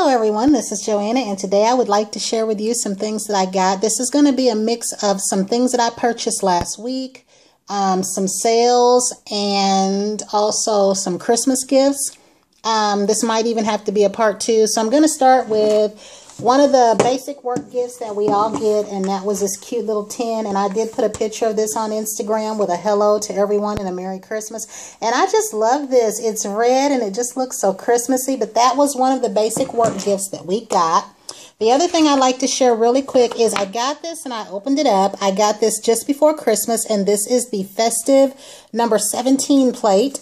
everyone, this is Joanna, and today I would like to share with you some things that I got. This is going to be a mix of some things that I purchased last week, some sales, and also some Christmas gifts. This might even have to be a part 2. So I'm going to start with one of the basic work gifts that we all get, and that was this cute little tin. And I did put a picture of this on Instagram with a hello to everyone and a Merry Christmas. And I just love this. It's red and it just looks so Christmassy, but that was one of the basic work gifts that we got. The other thing I'd like to share really quick is I got this and I opened it up. I got this just before Christmas, and this is the festive number 17 plate.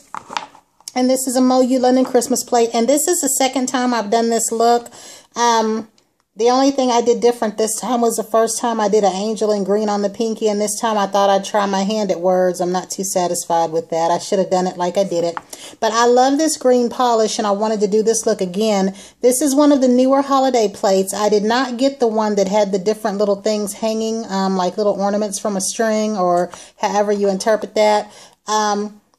And this is a MoU London Christmas plate. And this is the second time I've done this look. The only thing I did different this time was the first time I did an angel in green on the pinky, and this time I thought I'd try my hand at words. I'm not too satisfied with that. I should have done it like I did it. But I love this green polish, and I wanted to do this look again. This is one of the newer holiday plates. I did not get the one that had the different little things hanging, like little ornaments from a string, or however you interpret that.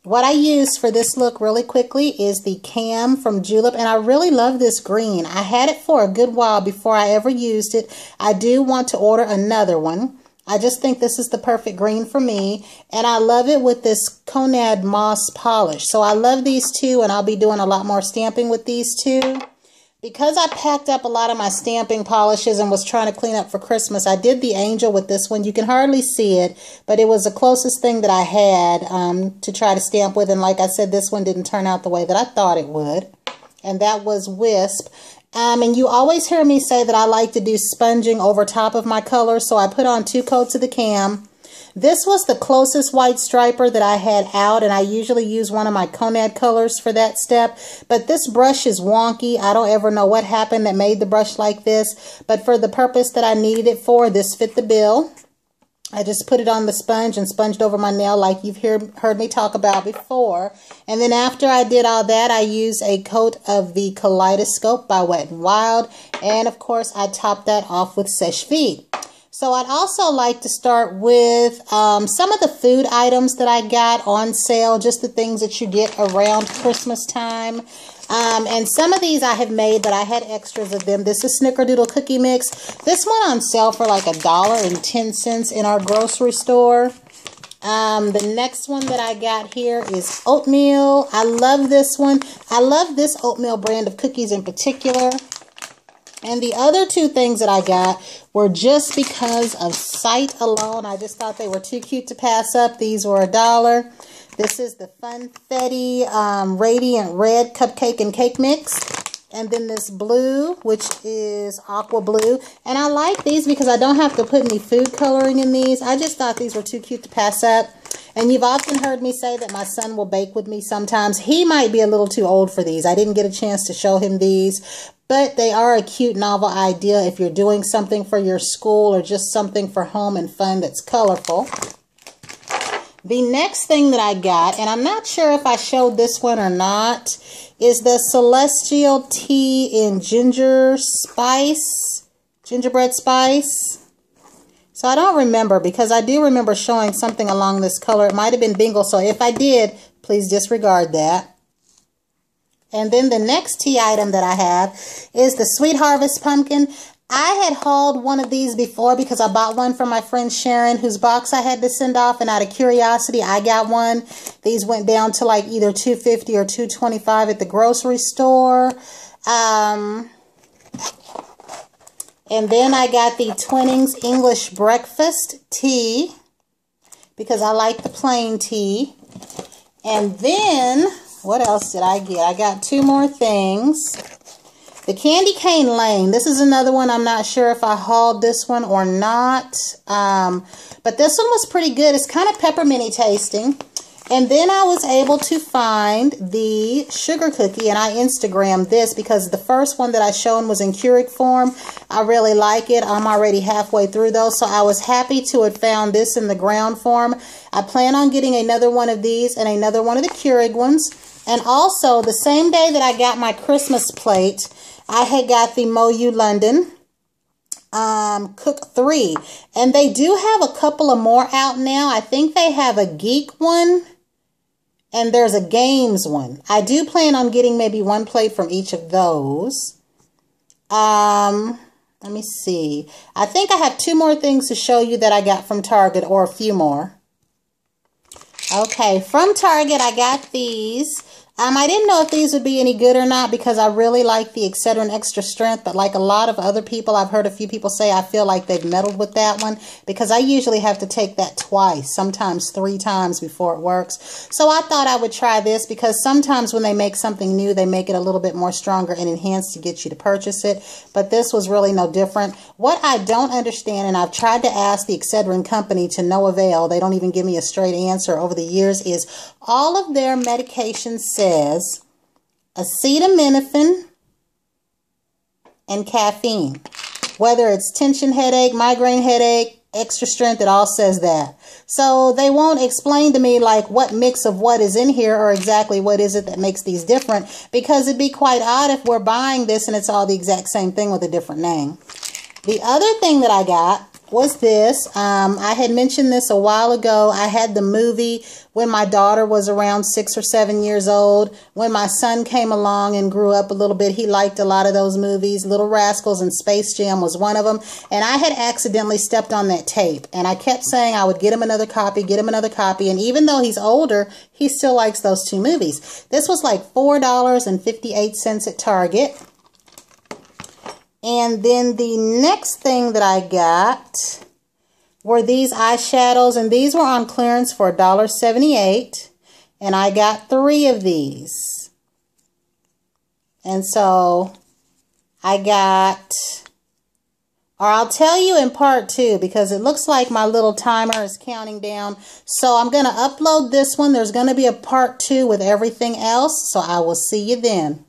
What I used for this look really quickly is the Cam from Julep, and I really love this green. I had it for a good while before I ever used it. I do want to order another one. I just think this is the perfect green for me, and I love it with this Conad Moss polish. So I love these two, and I'll be doing a lot more stamping with these two. Because I packed up a lot of my stamping polishes and was trying to clean up for Christmas, I did the angel with this one. You can hardly see it, but it was the closest thing that I had to try to stamp with. And like I said, this one didn't turn out the way that I thought it would. And that was Wisp. And you always hear me say that I like to do sponging over top of my colors, so I put on 2 coats of the Cam. This was the closest white striper that I had out, and I usually use one of my Conad colors for that step. But this brush is wonky. I don't ever know what happened that made the brush like this. But for the purpose that I needed it for, this fit the bill. I just put it on the sponge and sponged over my nail like you've heard me talk about before. And then after I did all that, I used a coat of the Kaleidoscope by Wet n Wild. And of course, I topped that off with Sèche Vide. So I'd also like to start with some of the food items that I got on sale, just the things that you get around Christmas time. And some of these I have made, but I had extras of them. This is Snickerdoodle Cookie Mix. This went on sale for like $1.10 in our grocery store. The next one that I got here is oatmeal. I love this one. I love this oatmeal brand of cookies in particular. And the other 2 things that I got were just because of sight alone. I just thought they were too cute to pass up. These were $1. This is the Funfetti Radiant Red Cupcake and Cake Mix. And then this blue, which is aqua blue. And I like these because I don't have to put any food coloring in these. I just thought these were too cute to pass up. And you've often heard me say that my son will bake with me sometimes. He might be a little too old for these. I didn't get a chance to show him these. But they are a cute, novel idea if you're doing something for your school or just something for home and fun that's colorful. The next thing that I got, and I'm not sure if I showed this one or not, is the Celestial Tea in Gingerbread Spice. So I don't remember, because I do remember showing something along this color. It might have been Bingle, so if I did, please disregard that. And then the next tea item that I have is the Sweet Harvest Pumpkin. I had hauled one of these before because I bought one from my friend Sharon, whose box I had to send off, and out of curiosity, I got one. These went down to like either $2.50 or $2.25 at the grocery store. And then I got the Twinings English Breakfast Tea because I like the plain tea. And then, what else did I get? I got 2 more things. The Candy Cane Lane. This is another one. I'm not sure if I hauled this one or not. But this one was pretty good. It's kind of pepperminty tasting. And then I was able to find the sugar cookie, and I Instagrammed this because the first one that I shown was in Keurig form. I really like it. I'm already halfway through those, so I was happy to have found this in the ground form. I plan on getting another one of these and another one of the Keurig ones. And also, the same day that I got my Christmas plate, I had got the MoU London Cook 3. And they do have a couple of more out now. I think they have a geek one. And there's a games one. I do plan on getting maybe one plate from each of those. Let me see. I think I have 2 more things to show you that I got from Target, or a few more. Okay, from Target, I got these. I didn't know if these would be any good or not because I really like the Excedrin Extra Strength, but like a lot of other people, I've heard a few people say I feel like they've meddled with that one because I usually have to take that twice, sometimes 3 times before it works. So I thought I would try this because sometimes when they make something new, they make it a little bit more stronger and enhanced to get you to purchase it, but this was really no different. What I don't understand, and I've tried to ask the Excedrin company to no avail, they don't even give me a straight answer over the years, is all of their medications says acetaminophen and caffeine. Whether it's tension headache, migraine headache, extra strength, it all says that. So they won't explain to me like what mix of what is in here or exactly what is it that makes these different, because it'd be quite odd if we're buying this and it's all the exact same thing with a different name. The other thing that I got was this. I had mentioned this a while ago. I had the movie when my daughter was around 6 or 7 years old. When my son came along and grew up a little bit, he liked a lot of those movies. Little Rascals and Space Jam was one of them. And I had accidentally stepped on that tape. And I kept saying I would get him another copy, get him another copy. And even though he's older, he still likes those 2 movies. This was like $4.58 at Target. And then the next thing that I got were these eyeshadows, and these were on clearance for $1.78, and I got 3 of these. And so I got, or I'll tell you in part 2 because it looks like my little timer is counting down. So I'm going to upload this one. There's going to be a part 2 with everything else, so I will see you then.